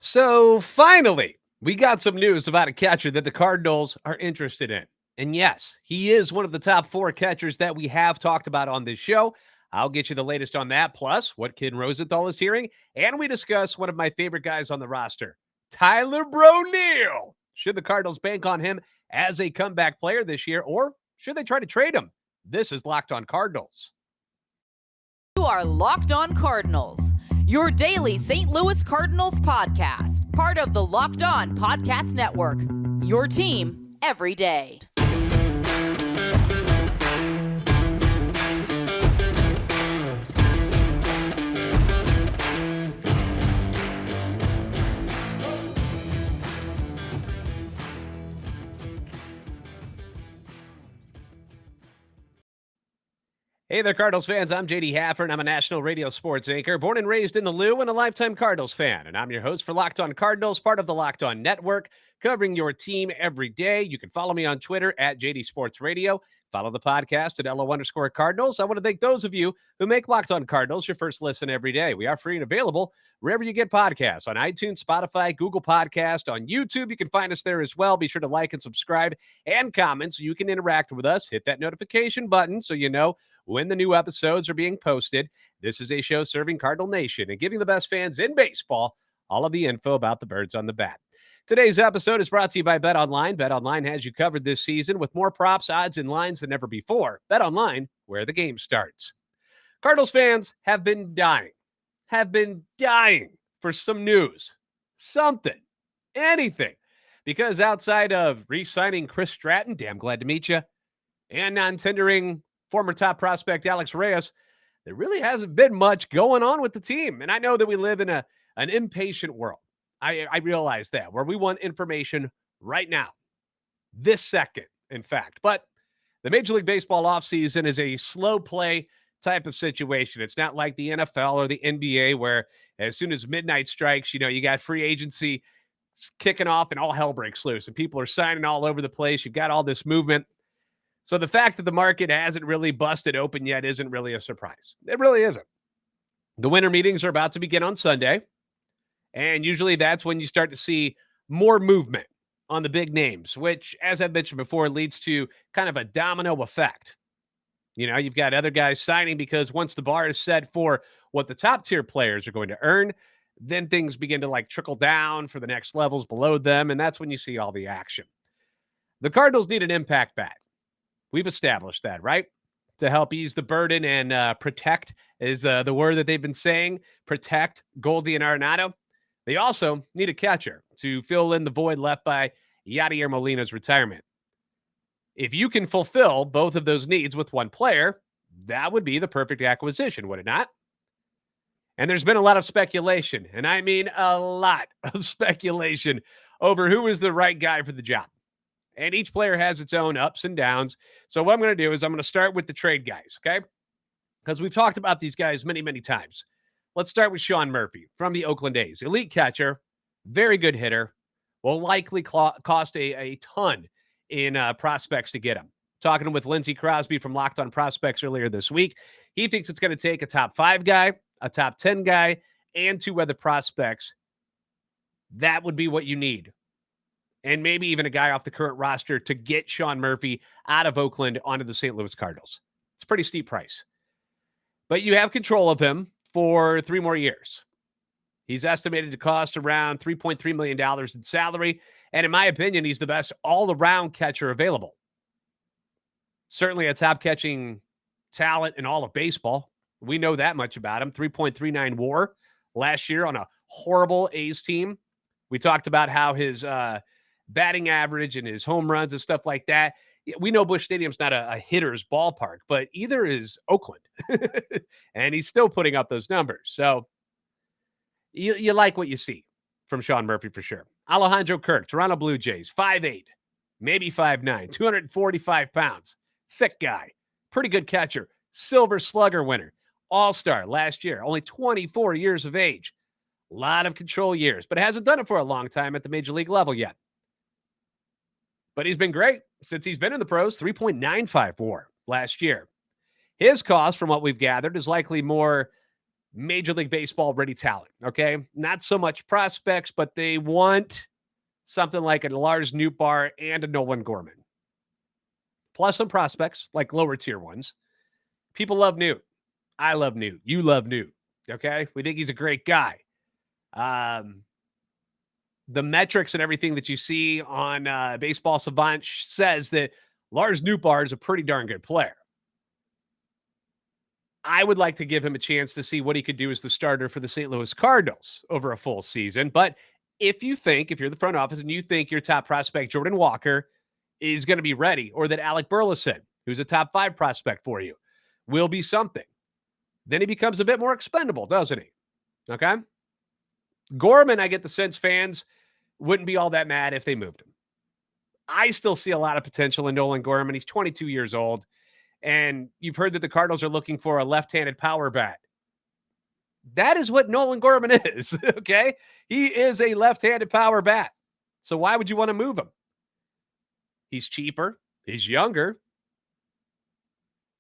So finally, we got some news about a catcher that the Cardinals are interested in. And yes, he is one of the top four catchers that we have talked about on this show. I'll get you the latest on that, plus what Kid Rosenthal is hearing. And we discuss one of my favorite guys on the roster, Tyler Broneal. Should the Cardinals bank on him as a comeback player this year, or should they try to trade him? This is Locked On Cardinals. You are Locked On Cardinals, your daily St. Louis Cardinals podcast, part of the Locked On Podcast Network, your team every day. Hey there, Cardinals fans. I'm JD Haffer, and I'm a national radio sports anchor, born and raised in the Lou and a lifetime Cardinals fan. And I'm your host for Locked On Cardinals, part of the Locked On Network, covering your team every day. You can follow me on Twitter at JD Sports Radio. Follow the podcast at LO_Cardinals. I want to thank those of you who make Locked On Cardinals your first listen every day. We are free and available wherever you get podcasts, on iTunes, Spotify, Google Podcast, on YouTube. You can find us there as well. Be sure to like and subscribe and comment so you can interact with us. Hit that notification button so you know when the new episodes are being posted. This is a show serving Cardinal Nation and giving the best fans in baseball all of the info about the birds on the bat. Today's episode is brought to you by BetOnline. BetOnline has you covered this season with more props, odds, and lines than ever before. BetOnline, where the game starts. Cardinals fans have been dying for some news, something, anything. Because outside of re-signing Chris Stratton, damn glad to meet you, and non-tendering former top prospect Alex Reyes, there really hasn't been much going on with the team. And I know that we live in an impatient world. I realize that, where we want information right now, this second, in fact. But the Major League Baseball offseason is a slow play type of situation. It's not like the NFL or the NBA, where as soon as midnight strikes, you got free agency kicking off and all hell breaks loose and people are signing all over the place. You've got all this movement. So the fact that the market hasn't really busted open yet isn't really a surprise. It really isn't. The winter meetings are about to begin on Sunday, and usually that's when you start to see more movement on the big names, which, as I've mentioned before, leads to kind of a domino effect. You've got other guys signing because once the bar is set for what the top tier players are going to earn, then things begin to trickle down for the next levels below them, and that's when you see all the action. The Cardinals need an impact bat. We've established that, right? To help ease the burden and protect is the word that they've been saying. Protect Goldie and Arenado. They also need a catcher to fill in the void left by Yadier Molina's retirement. If you can fulfill both of those needs with one player, that would be the perfect acquisition, would it not? And there's been a lot of speculation, and I mean a lot of speculation over who is the right guy for the job. And each player has its own ups and downs. So what I'm going to do is I'm going to start with the trade guys, okay? Because we've talked about these guys many, many times. Let's start with Sean Murphy from the Oakland A's. Elite catcher, very good hitter, will likely cost a ton in prospects to get him. Talking with Lindsey Crosby from Locked On Prospects earlier this week, he thinks it's going to take a top 5 guy, a top 10 guy, and 2 other prospects. That would be what you need. And maybe even a guy off the current roster to get Sean Murphy out of Oakland onto the St. Louis Cardinals. It's a pretty steep price. But you have control of him for 3 more years. He's estimated to cost around $3.3 million in salary. And in my opinion, he's the best all-around catcher available. Certainly a top-catching talent in all of baseball. We know that much about him. 3.39 WAR last year on a horrible A's team. We talked about how his batting average and his home runs and stuff like that. We know Busch Stadium's not a hitter's ballpark, but either is Oakland. And he's still putting up those numbers. So you like what you see from Sean Murphy for sure. Alejandro Kirk, Toronto Blue Jays, 5'8", maybe 5'9", 245 pounds. Thick guy. Pretty good catcher. Silver Slugger winner. All-star last year. Only 24 years of age. A lot of control years, but hasn't done it for a long time at the major league level yet. But he's been great since he's been in the pros. 3.95 WAR last year. His cost, from what we've gathered, is likely more Major League Baseball ready talent, okay? Not so much prospects, but they want something like a Lars Nootbaar and a Nolan Gorman. Plus some prospects, like lower tier ones. People love Newt. I love Newt. You love Newt, okay? We think he's a great guy. The metrics and everything that you see on Baseball Savant says that Lars Nootbaar is a pretty darn good player. I would like to give him a chance to see what he could do as the starter for the St. Louis Cardinals over a full season. But if you're the front office and you think your top prospect, Jordan Walker, is going to be ready, or that Alec Burleson, who's a top 5 prospect for you, will be something, then he becomes a bit more expendable, doesn't he? Okay? Gorman, I get the sense fans wouldn't be all that mad if they moved him. I still see a lot of potential in Nolan Gorman. He's 22 years old. And you've heard that the Cardinals are looking for a left-handed power bat. That is what Nolan Gorman is, okay? He is a left-handed power bat. So why would you want to move him? He's cheaper. He's younger.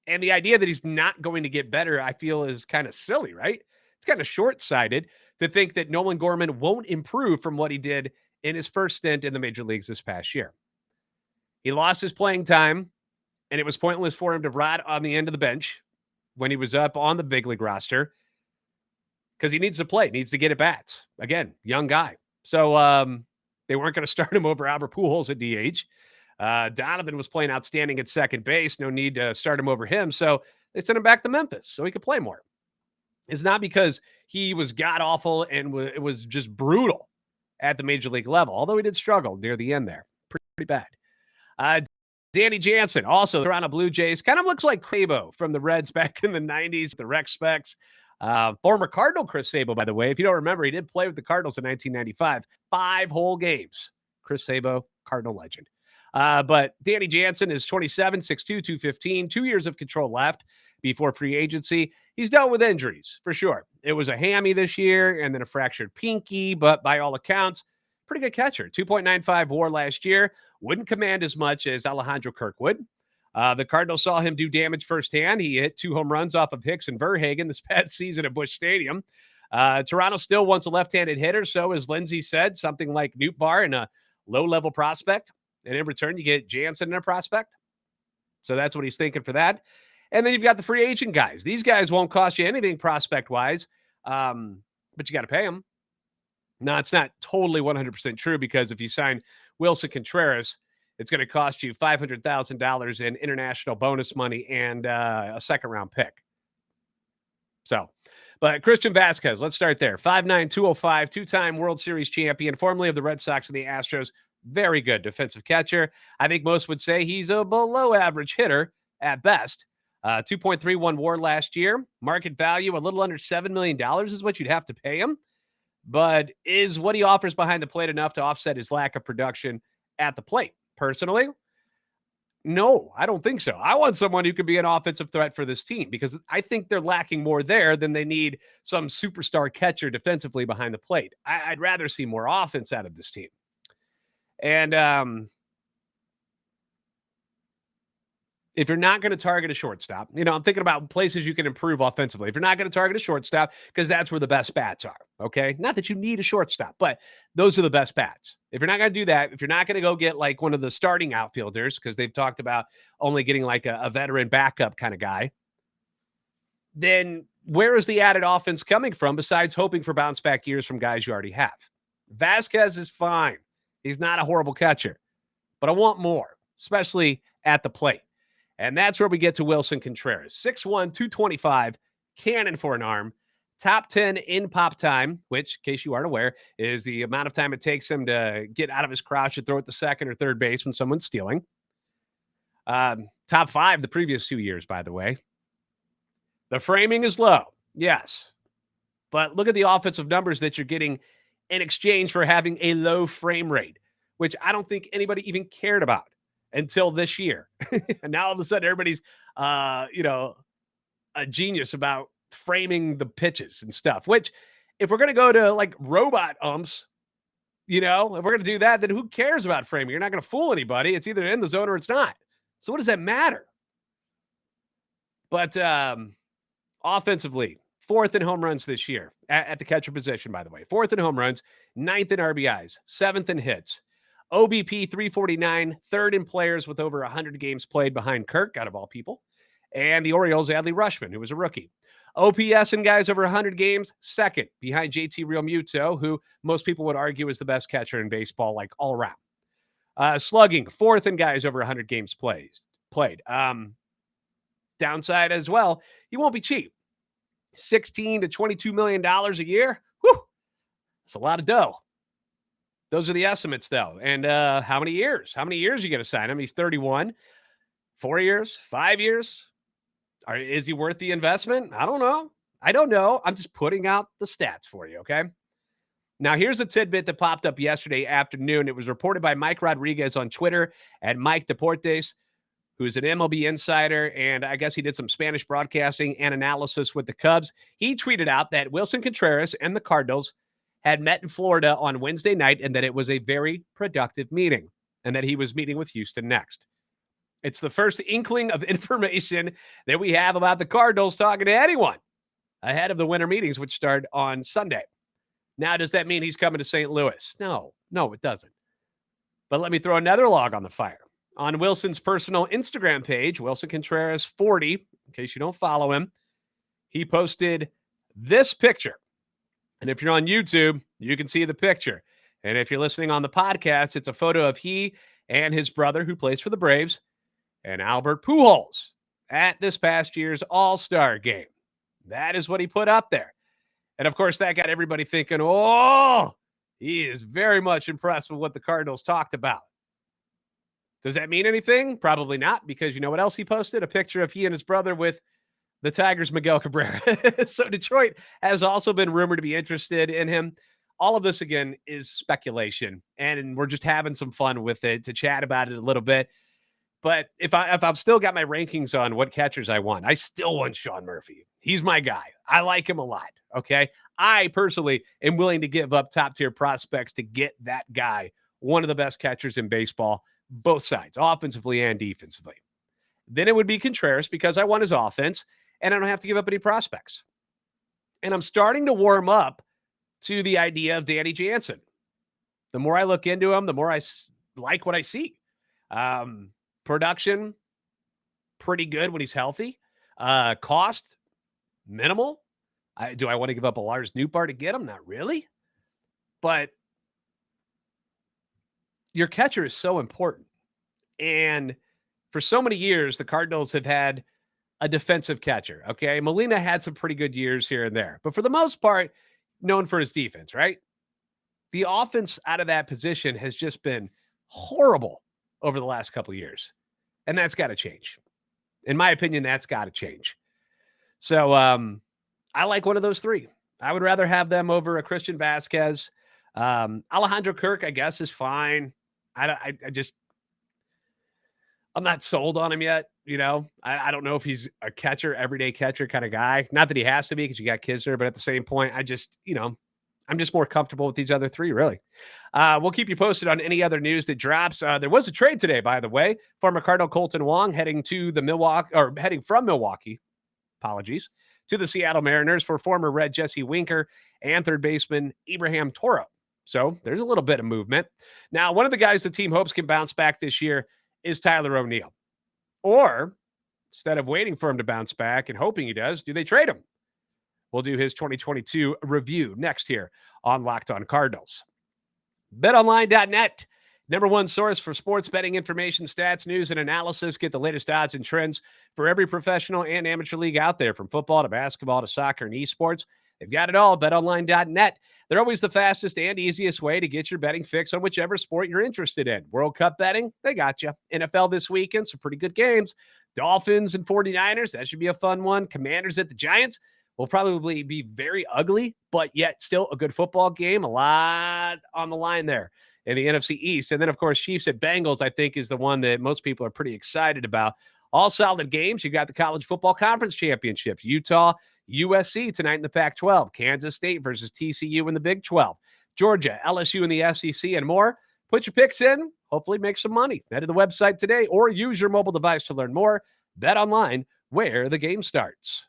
And the idea that he's not going to get better, I feel, is kind of silly, right? It's kind of short-sighted to think that Nolan Gorman won't improve from what he did in his first stint in the major leagues this past year. He lost his playing time, and it was pointless for him to rot on the end of the bench when he was up on the big league roster because he needs to play, needs to get at bats. Again, young guy. So they weren't going to start him over Albert Pujols at DH. Donovan was playing outstanding at second base. No need to start him over him. So they sent him back to Memphis so he could play more. It's not because he was god-awful and it was just brutal at the major league level, although he did struggle near the end there. Pretty bad. Danny Jansen, also the Toronto Blue Jays, kind of looks like Crabo from the Reds back in the 90s, the Rec Specs. Former Cardinal Chris Sabo, by the way. If you don't remember, he did play with the Cardinals in 1995. 5 whole games. Chris Sabo, Cardinal legend. But Danny Jansen is 27, 6'2", 215, 2 years of control left before free agency. He's dealt with injuries, for sure. It was a hammy this year and then a fractured pinky, but by all accounts, pretty good catcher. 2.95 WAR last year. Wouldn't command as much as Alejandro Kirk would. The Cardinals saw him do damage firsthand. He hit 2 home runs off of Hicks and Verhagen this past season at Busch Stadium. Toronto still wants a left-handed hitter, so as Lindsay said, something like Nootbaar and a low-level prospect. And in return, you get Jansen and a prospect. So that's what he's thinking for that. And then you've got the free agent guys. These guys won't cost you anything prospect-wise, but you got to pay them. Now, it's not totally 100% true because if you sign Willson Contreras, it's going to cost you $500,000 in international bonus money and a second-round pick. So, but Christian Vazquez, let's start there. 5'9", 205, 2-time World Series champion, formerly of the Red Sox and the Astros. Very good defensive catcher. I think most would say he's a below-average hitter at best. 2.31 WAR last year. Market value, a little under $7 million is what you'd have to pay him. But is what he offers behind the plate enough to offset his lack of production at the plate? Personally, no, I don't think so. I want someone who could be an offensive threat for this team because I think they're lacking more there than they need some superstar catcher defensively behind the plate. I'd rather see more offense out of this team. And if you're not going to target a shortstop, I'm thinking about places you can improve offensively. If you're not going to target a shortstop, because that's where the best bats are, okay? Not that you need a shortstop, but those are the best bats. If you're not going to do that, if you're not going to go get like one of the starting outfielders, because they've talked about only getting like a veteran backup kind of guy, then where is the added offense coming from besides hoping for bounce back years from guys you already have? Vazquez is fine. He's not a horrible catcher, but I want more, especially at the plate. And that's where we get to Willson Contreras. 6'1", 225, cannon for an arm, top 10 in pop time, which, in case you aren't aware, is the amount of time it takes him to get out of his crouch and throw it to second or third base when someone's stealing. Top 5 the previous 2 years, by the way. The framing is low, yes. But look at the offensive numbers that you're getting in exchange for having a low frame rate, which I don't think anybody even cared about until this year. And now all of a sudden everybody's, a genius about framing the pitches and stuff, which if we're going to go to like robot umps, if we're going to do that, then who cares about framing? You're not going to fool anybody. It's either in the zone or it's not. So what does that matter? But offensively, Fourth in home runs this year at the catcher position, by the way. Fourth in home runs, ninth in RBIs, seventh in hits. OBP 349, third in players with over 100 games played behind Kirk, out of all people. And the Orioles, Adley Rutschman, who was a rookie. OPS and guys over 100 games, second behind JT Realmuto, who most people would argue is the best catcher in baseball, like all around. Slugging, fourth in guys over 100 games played. Downside as well, he won't be cheap. $16 to $22 million a year. Whew, that's a lot of dough. Those are the estimates, though. And how many years? How many years are you going to sign him? He's 31. 4 years? 5 years? Is he worth the investment? I don't know. I'm just putting out the stats for you, okay? Now, here's a tidbit that popped up yesterday afternoon. It was reported by Mike Rodriguez on Twitter at Mike Deportes, who's an MLB insider, and I guess he did some Spanish broadcasting and analysis with the Cubs. He tweeted out that Willson Contreras and the Cardinals had met in Florida on Wednesday night and that it was a very productive meeting and that he was meeting with Houston next. It's the first inkling of information that we have about the Cardinals talking to anyone ahead of the winter meetings, which start on Sunday. Now, does that mean he's coming to St. Louis? No, it doesn't. But let me throw another log on the fire. On Wilson's personal Instagram page, Willson Contreras 40, in case you don't follow him, he posted this picture. And if you're on YouTube, you can see the picture. And if you're listening on the podcast, it's a photo of he and his brother, who plays for the Braves, and Albert Pujols at this past year's All-Star game. That is what he put up there. And, of course, that got everybody thinking, oh, he is very much impressed with what the Cardinals talked about. Does that mean anything? Probably not, because you know what else he posted? A picture of he and his brother with the Tigers' Miguel Cabrera. So Detroit has also been rumored to be interested in him. All of this, again, is speculation, and we're just having some fun with it to chat about it a little bit. But if I've still got my rankings on what catchers I want, I still want Sean Murphy. He's my guy. I like him a lot, okay? I personally am willing to give up top-tier prospects to get that guy, one of the best catchers in baseball, both sides, offensively and defensively. Then it would be Contreras because I want his offense, and I don't have to give up any prospects. And I'm starting to warm up to the idea of Danny Jansen. The more I look into him, the more I like what I see. Production, pretty good when he's healthy. Cost, minimal. Do I want to give up a Lars Nootbaar to get him? Not really. But your catcher is so important. And for so many years, the Cardinals have had a defensive catcher, okay? Molina had some pretty good years here and there. But for the most part, known for his defense, right? The offense out of that position has just been horrible over the last couple of years. And that's got to change. In my opinion, that's got to change. So I like one of those three. I would rather have them over a Christian Vazquez. Alejandro Kirk, I guess, is fine. I'm not sold on him yet. You know, I don't know if he's a catcher, everyday catcher kind of guy. Not that he has to be because you got Kisner, but at the same point, I'm just more comfortable with these other three, really. We'll keep you posted on any other news that drops. There was a trade today, by the way. Former Cardinal Colton Wong heading from Milwaukee, to the Seattle Mariners for former Red Jesse Winker and third baseman Abraham Toro. So there's a little bit of movement. Now, one of the guys the team hopes can bounce back this year is Tyler O'Neill. Or instead of waiting for him to bounce back and hoping he does, do they trade him? We'll do his 2022 review next here on Locked On Cardinals. BetOnline.net, number one source for sports betting information, stats, news, and analysis. Get the latest odds and trends for every professional and amateur league out there, from football to basketball to soccer and esports. They've got it all. BetOnline.net. They're always the fastest and easiest way to get your betting fix on whichever sport you're interested in. World Cup betting, they got you. NFL this weekend, some pretty good games. Dolphins and 49ers, that should be a fun one. Commanders at the Giants will probably be very ugly, but yet still a good football game. A lot on the line there in the NFC East. And then, of course, Chiefs at Bengals, I think, is the one that most people are pretty excited about. All solid games. You got the College Football Conference Championships. Utah, USC tonight in the Pac-12. Kansas State versus TCU in the Big 12. Georgia, LSU in the SEC, and more. Put your picks in. Hopefully make some money. Head to the website today or use your mobile device to learn more. Bet online, where the game starts.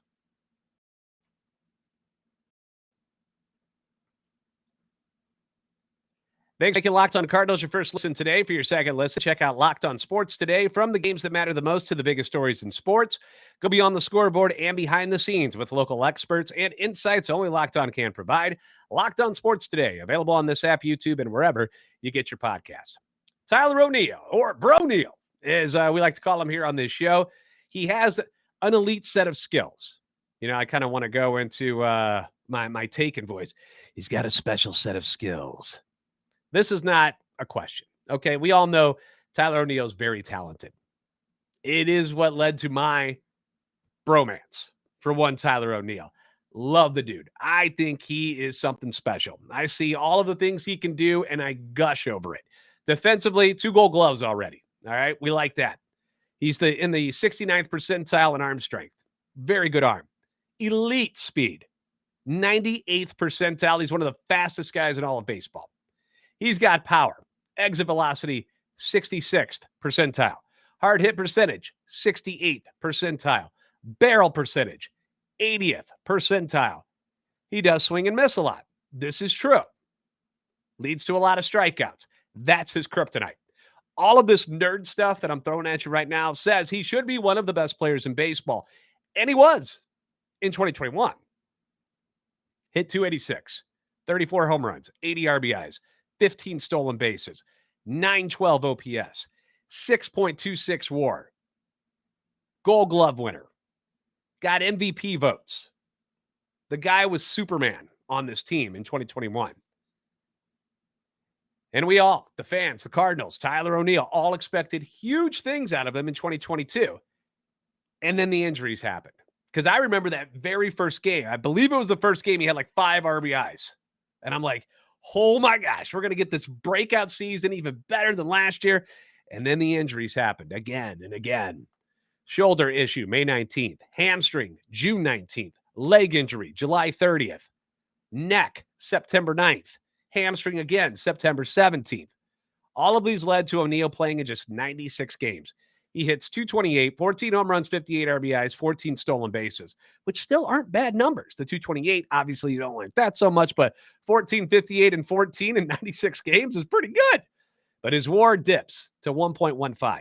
Thanks for making Locked On Cardinals your first listen today. For your second listen, check out Locked On Sports today. From the games that matter the most to the biggest stories in sports, go beyond the scoreboard and behind the scenes with local experts and insights only Locked On can provide. Locked On Sports today, available on this app, YouTube, and wherever you get your podcasts. Tyler O'Neill, or Bro-Neal, as we like to call him here on this show. He has an elite set of skills. You know, I kind of want to go into my taken voice. He's got a special set of skills. This is not a question, okay? We all know Tyler O'Neill is very talented. It is what led to my bromance for one Tyler O'Neill. Love the dude. I think he is something special. I see all of the things he can do, and I gush over it. Defensively, 2 Gold Gloves already, all right? We like that. He's in the 69th percentile in arm strength. Very good arm. Elite speed. 98th percentile. He's one of the fastest guys in all of baseball. He's got power. Exit velocity, 66th percentile. Hard hit percentage, 68th percentile. Barrel percentage, 80th percentile. He does swing and miss a lot. This is true. Leads to a lot of strikeouts. That's his kryptonite. All of this nerd stuff that I'm throwing at you right now says he should be one of the best players in baseball. And he was in 2021. Hit 286, 34 home runs, 80 RBIs. 15 stolen bases, 912 OPS, 6.26 WAR, Gold Glove winner, got MVP votes. The guy was Superman on this team in 2021. And we all, the fans, the Cardinals, Tyler O'Neill, all expected huge things out of him in 2022. And then the injuries happened. Because I remember that very first game. I believe it was the first game he had like 5 RBIs. And I'm like, oh my gosh, we're going to get this breakout season even better than last year. And then the injuries happened again and again. Shoulder issue, May 19th. Hamstring, June 19th. Leg injury, July 30th. Neck, September 9th. Hamstring again, September 17th. All of these led to O'Neill playing in just 96 games. He hits 228, 14 home runs, 58 RBIs, 14 stolen bases, which still aren't bad numbers. The 228, obviously you don't like that so much, but 14, 58, and 14 in 96 games is pretty good. But his WAR dips to 1.15.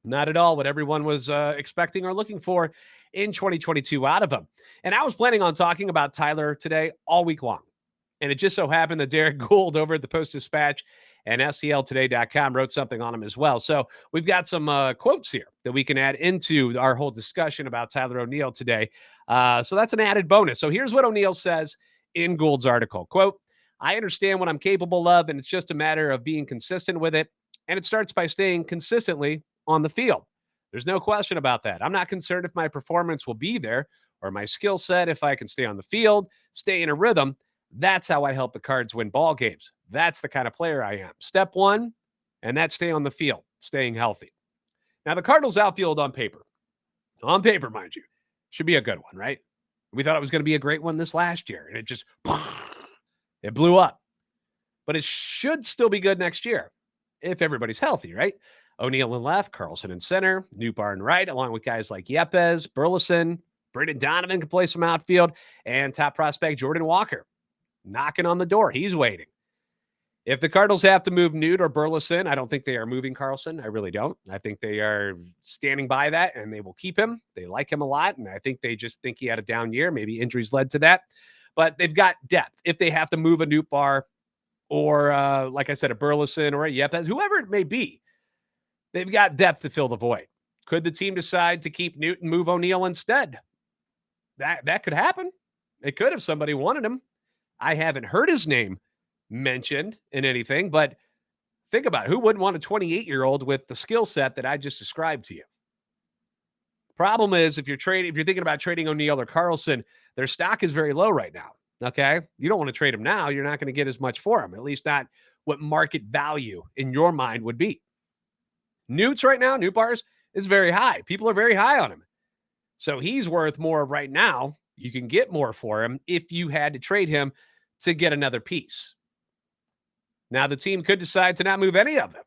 Not at all what everyone was expecting or looking for in 2022 out of him. And I was planning on talking about Tyler today all week long. And it just so happened that Derek Gould over at the Post-Dispatch and STLtoday.com wrote something on him as well. So we've got some quotes here that we can add into our whole discussion about Tyler O'Neill today. So that's an added bonus. So here's what O'Neill says in Gould's article. Quote, I understand what I'm capable of, and it's just a matter of being consistent with it. And it starts by staying consistently on the field. There's no question about that. I'm not concerned if my performance will be there or my skill set, if I can stay on the field, stay in a rhythm. That's how I help the Cards win ball games. That's the kind of player I am. Step one, and that's stay on the field, staying healthy. Now, the Cardinals outfield on paper, mind you, should be a good one, right? We thought it was going to be a great one this last year, and it blew up. But it should still be good next year if everybody's healthy, right? O'Neill in left, Carlson in center, Nootbaar in right, along with guys like Yepez, Burleson, Brendan Donovan can play some outfield, and top prospect Jordan Walker. Knocking on the door. He's waiting. If the Cardinals have to move Newt or Burleson, I don't think they are moving Carlson. I really don't. I think they are standing by that, and they will keep him. They like him a lot, and I think they just think he had a down year. Maybe injuries led to that. But they've got depth. If they have to move a Nootbaar or, like I said, a Burleson or a Yepez, whoever it may be, they've got depth to fill the void. Could the team decide to keep Newt and move O'Neill instead? That could happen. It could if somebody wanted him. I haven't heard his name mentioned in anything, but think about it. Who wouldn't want a 28-year-old with the skill set that I just described to you? Problem is, if you're thinking about trading O'Neill or Carlson, their stock is very low right now. Okay. You don't want to trade him now. You're not going to get as much for him, at least not what market value in your mind would be. Newt's right now, Nootbaar's is very high. People are very high on him. So he's worth more right now. You can get more for him if you had to trade him to get another piece. Now, the team could decide to not move any of them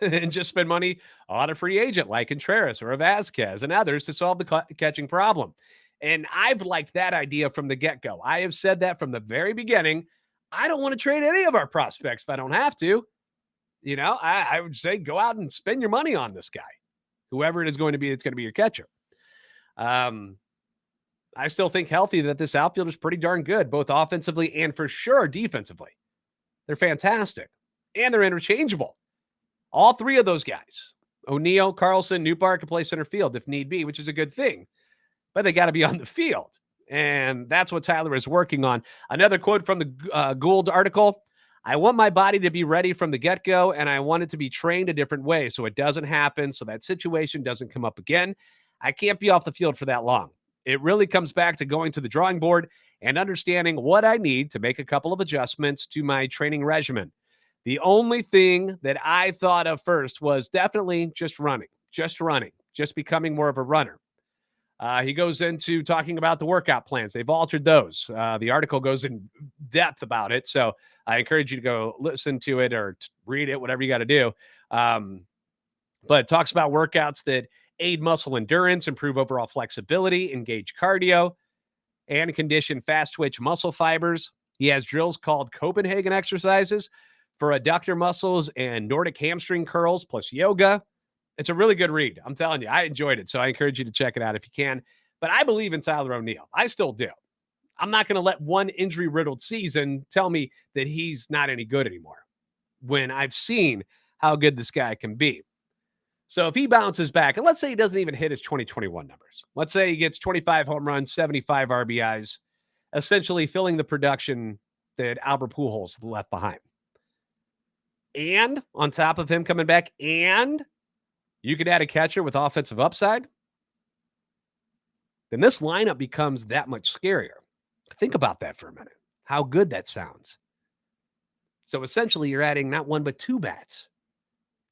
and just spend money on a free agent like Contreras or a Vazquez and others to solve the catching problem. And I've liked that idea from the get-go. I have said that from the very beginning. I don't want to trade any of our prospects if I don't have to. I would say go out and spend your money on this guy, whoever it is going to be that's going to be your catcher. I still think healthy that this outfield is pretty darn good, both offensively and for sure defensively. They're fantastic, and they're interchangeable. All three of those guys, O'Neill, Carlson, Newbar, can play center field if need be, which is a good thing, but they got to be on the field, and that's what Tyler is working on. Another quote from the Gould article: I want my body to be ready from the get-go, and I want it to be trained a different way so it doesn't happen, so that situation doesn't come up again. I can't be off the field for that long. It really comes back to going to the drawing board and understanding what I need to make a couple of adjustments to my training regimen. The only thing that I thought of first was definitely just becoming more of a runner. He goes into talking about the workout plans. They've altered those. The article goes in depth about it, so I encourage you to go listen to it or read it, whatever you got to do. But it talks about workouts that aid muscle endurance, improve overall flexibility, engage cardio, and condition fast-twitch muscle fibers. He has drills called Copenhagen exercises for adductor muscles and Nordic hamstring curls plus yoga. It's a really good read. I'm telling you, I enjoyed it, so I encourage you to check it out if you can. But I believe in Tyler O'Neill. I still do. I'm not going to let one injury-riddled season tell me that he's not any good anymore when I've seen how good this guy can be. So if he bounces back, and let's say he doesn't even hit his 2021 numbers. Let's say he gets 25 home runs, 75 RBIs, essentially filling the production that Albert Pujols left behind. And on top of him coming back, and you could add a catcher with offensive upside, then this lineup becomes that much scarier. Think about that for a minute, how good that sounds. So essentially, you're adding not one, but two bats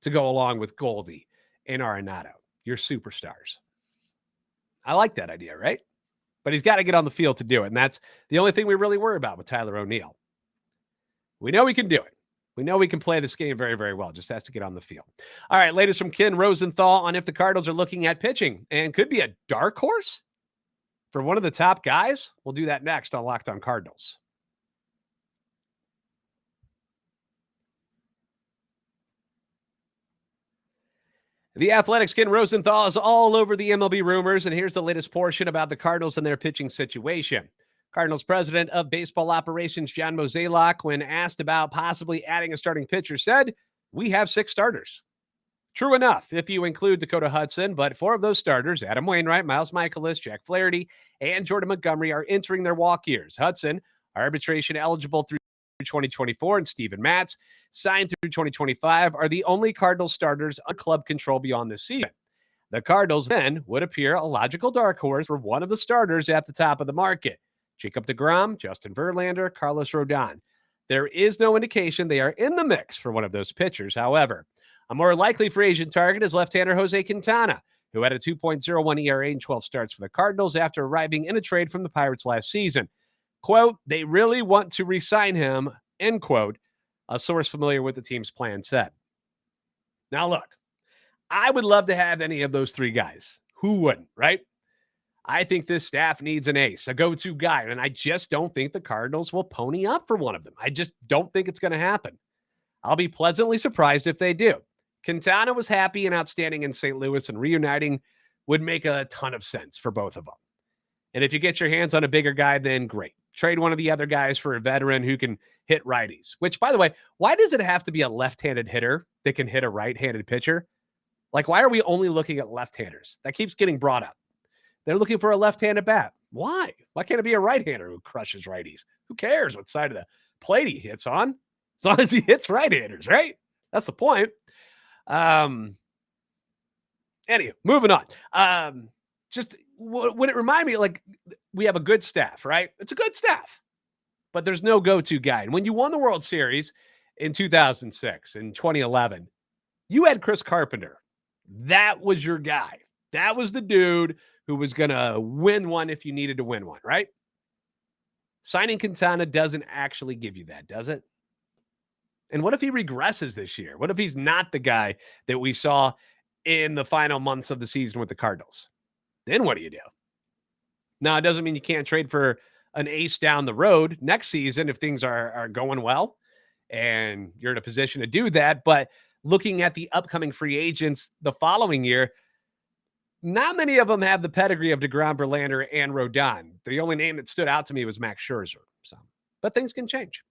to go along with Goldie and Arenado, your superstars. I like that idea, right? But he's got to get on the field to do it, and that's the only thing we really worry about with Tyler O'Neill. We know he can do it. We know we can play this game very, very well. Just has to get on the field. All right, latest from Ken Rosenthal on if the Cardinals are looking at pitching and could be a dark horse for one of the top guys. We'll do that next on Locked On Cardinals. The Athletic's Ken Rosenthal is all over the MLB rumors, and here's the latest portion about the Cardinals and their pitching situation. Cardinals president of baseball operations, John Mozeliak, when asked about possibly adding a starting pitcher, said, "We have 6 starters." True enough, if you include Dakota Hudson, but 4 of those starters, Adam Wainwright, Miles Mikolas, Jack Flaherty, and Jordan Montgomery, are entering their walk years. Hudson, arbitration eligible through 2024, and Steven Matz, signed through 2025, are the only Cardinals starters on club control beyond this season. The Cardinals then would appear a logical dark horse for one of the starters at the top of the market. Jacob deGrom, Justin Verlander, Carlos Rodon. There is no indication they are in the mix for one of those pitchers. However, a more likely free agent target is left-hander Jose Quintana, who had a 2.01 ERA in 12 starts for the Cardinals after arriving in a trade from the Pirates last season. Quote, "They really want to re-sign him," end quote, a source familiar with the team's plan said. Now look, I would love to have any of those 3 guys. Who wouldn't, right? I think this staff needs an ace, a go-to guy, and I just don't think the Cardinals will pony up for one of them. I just don't think it's going to happen. I'll be pleasantly surprised if they do. Quintana was happy and outstanding in St. Louis, and reuniting would make a ton of sense for both of them. And if you get your hands on a bigger guy, then great. Trade one of the other guys for a veteran who can hit righties. Which, by the way, why does it have to be a left-handed hitter that can hit a right-handed pitcher? Like, why are we only looking at left-handers? That keeps getting brought up. They're looking for a left-handed bat. Why? Why can't it be a right-hander who crushes righties? Who cares what side of the plate he hits on? As long as he hits right-handers, right? That's the point. Anyway, moving on. Just would it remind me, like, we have a good staff, right? It's a good staff, but there's no go-to guy. And when you won the World Series in 2006 and 2011, you had Chris Carpenter. That was your guy. That was the dude who was going to win one if you needed to win one, right? Signing Quintana doesn't actually give you that, does it? And what if he regresses this year? What if he's not the guy that we saw in the final months of the season with the Cardinals? Then what do you do? Now, it doesn't mean you can't trade for an ace down the road next season if things are going well and you're in a position to do that. But looking at the upcoming free agents the following year, not many of them have the pedigree of deGrom, Verlander, and Rodon. The only name that stood out to me was Max Scherzer. But things can change.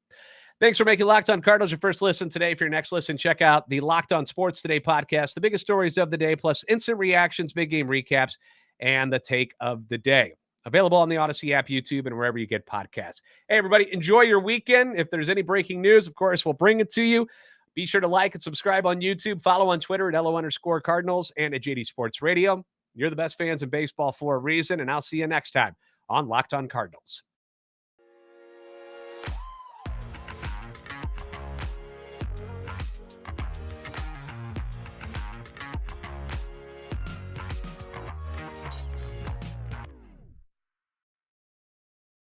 Thanks for making Locked On Cardinals your first listen today. For your next listen, check out the Locked On Sports Today podcast, the biggest stories of the day, plus instant reactions, big game recaps, and the take of the day. Available on the Odyssey app, YouTube, and wherever you get podcasts. Hey, everybody, enjoy your weekend. If there's any breaking news, of course, we'll bring it to you. Be sure to like and subscribe on YouTube. Follow on Twitter at LO_Cardinals and at JD Sports Radio. You're the best fans of baseball for a reason, and I'll see you next time on Locked On Cardinals.